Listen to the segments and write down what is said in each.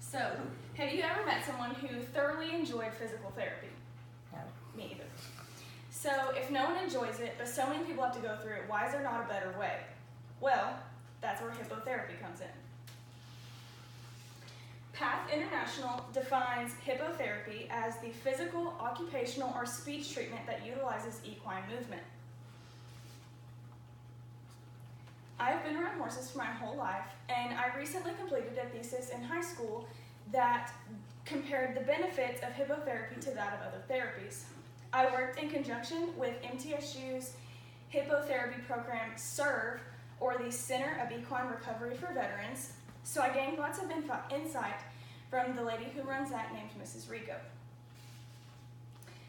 So, have you ever met someone who thoroughly enjoyed physical therapy? No. Me either. So, if no one enjoys it, but so many people have to go through it, why is there not a better way? Well, that's where hippotherapy comes in. PATH International defines hippotherapy as the physical, occupational, or speech treatment that utilizes equine movement. I've been around horses for my whole life, and I recently completed a thesis in high school that compared the benefits of hippotherapy to that of other therapies. I worked in conjunction with MTSU's hippotherapy program, SERVE, or the Center of Equine Recovery for Veterans, so I gained lots of insight from the lady who runs that, named Mrs. Rico.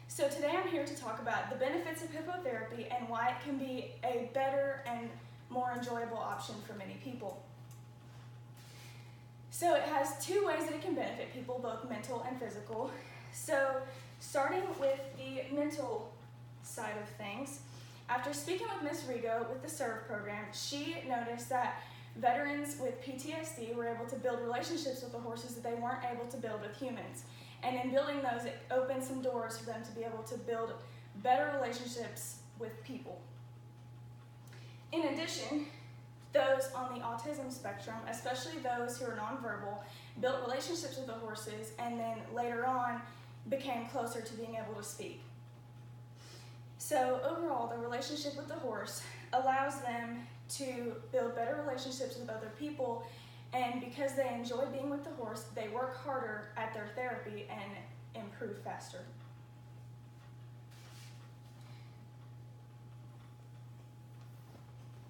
So today I'm here to talk about the benefits of hippotherapy and why it can be a better and more enjoyable option for many people. So it has two ways that it can benefit people, both mental and physical. So starting with the mental side of things, after speaking with Ms. Rigo with the SERVE program, she noticed that veterans with PTSD were able to build relationships with the horses that they weren't able to build with humans. And in building those, it opened some doors for them to be able to build better relationships with people. In addition, those on the autism spectrum, especially those who are nonverbal, built relationships with the horses and then later on became closer to being able to speak. So overall, the relationship with the horse allows them to build better relationships with other people, and because they enjoy being with the horse, they work harder at their therapy and improve faster.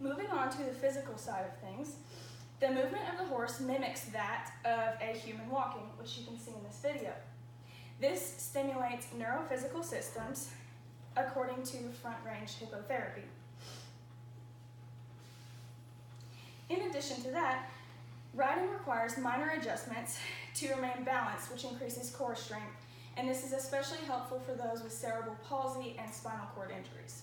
Moving on to the physical side of things, the movement of the horse mimics that of a human walking, which you can see in this video. This stimulates neurophysical systems according to front-range hippotherapy. In addition to that, riding requires minor adjustments to remain balanced, which increases core strength, and this is especially helpful for those with cerebral palsy and spinal cord injuries.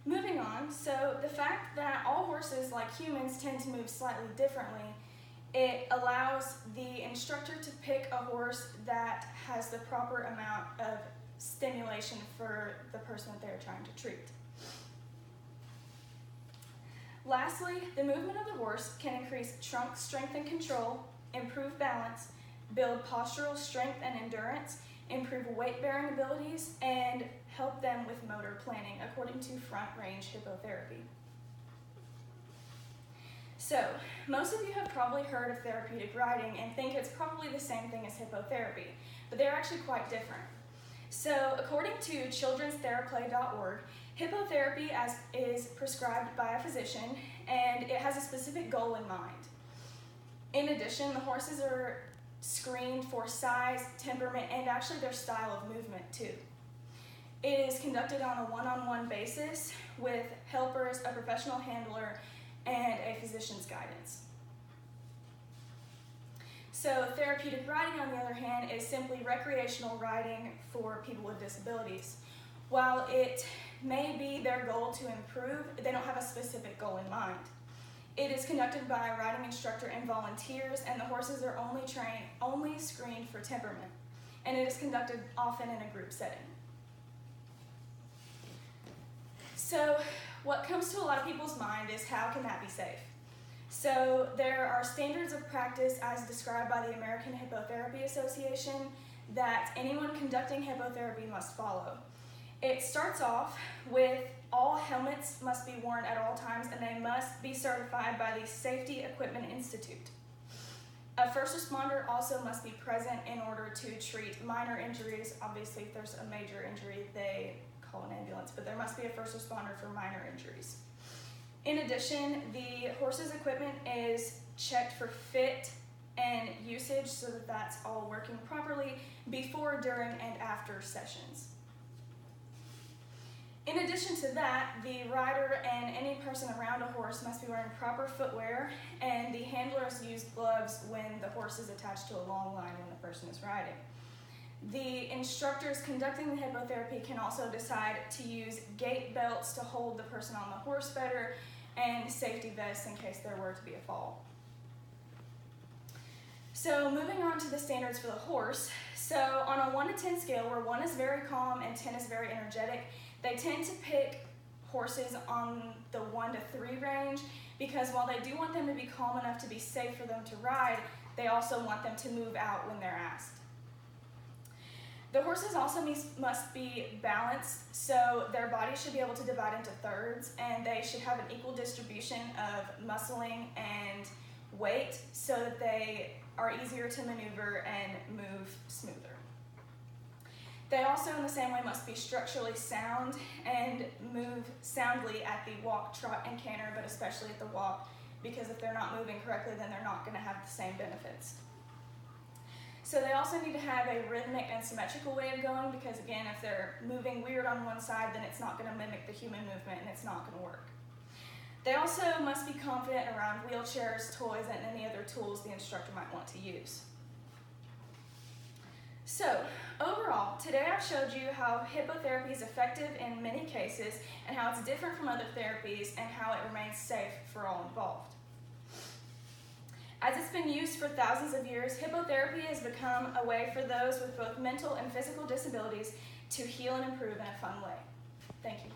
Moving on, so the fact that all horses, like humans, tend to move slightly differently, it allows the instructor to pick a horse that has the proper amount of stimulation for the person that they're trying to treat. Lastly, the movement of the horse can increase trunk strength and control, improve balance, build postural strength and endurance, improve weight-bearing abilities, and help them with motor planning, according to front-range hippotherapy. So, most of you have probably heard of therapeutic riding and think it's probably the same thing as hippotherapy, but they're actually quite different. So, according to children'stheraplay.org, hippotherapy is prescribed by a physician, and it has a specific goal in mind. In addition, the horses are screened for size, temperament, and actually their style of movement too. It is conducted on a one-on-one basis with helpers, a professional handler, and a physician's guidance. So therapeutic riding, on the other hand, is simply recreational riding for people with disabilities. While it may be their goal to improve, they don't have a specific goal in mind. It is conducted by a riding instructor and volunteers, and the horses are only screened for temperament, and it is conducted often in a group setting. So what comes to a lot of people's mind is, how can that be safe? So there are standards of practice as described by the American Hippotherapy Association that anyone conducting hippotherapy must follow. It starts off with all helmets must be worn at all times, and they must be certified by the Safety Equipment Institute. A first responder also must be present in order to treat minor injuries. Obviously, if there's a major injury, they call an ambulance, but there must be a first responder for minor injuries. In addition, the horse's equipment is checked for fit and usage so that that's all working properly before, during, and after sessions. In addition to that, the rider and any person around a horse must be wearing proper footwear, and the handlers use gloves when the horse is attached to a long line when the person is riding. The instructors conducting the hippotherapy can also decide to use gait belts to hold the person on the horse better, and safety vests in case there were to be a fall. So moving on to the standards for the horse. So on a 1 to 10 scale, where 1 is very calm and 10 is very energetic, they tend to pick horses on the 1 to 3 range because while they do want them to be calm enough to be safe for them to ride, they also want them to move out when they're asked. The horses also must be balanced, so their body should be able to divide into thirds, and they should have an equal distribution of muscling and weight so that they are easier to maneuver and move smoother. They also, in the same way, must be structurally sound and move soundly at the walk, trot, and canter, but especially at the walk, because if they're not moving correctly, then they're not going to have the same benefits. So they also need to have a rhythmic and symmetrical way of going because, again, if they're moving weird on one side, then it's not going to mimic the human movement and it's not going to work. They also must be confident around wheelchairs, toys, and any other tools the instructor might want to use. So, overall, today I've showed you how hippotherapy is effective in many cases and how it's different from other therapies and how it remains safe for all involved. As it's been used for thousands of years, hippotherapy has become a way for those with both mental and physical disabilities to heal and improve in a fun way. Thank you.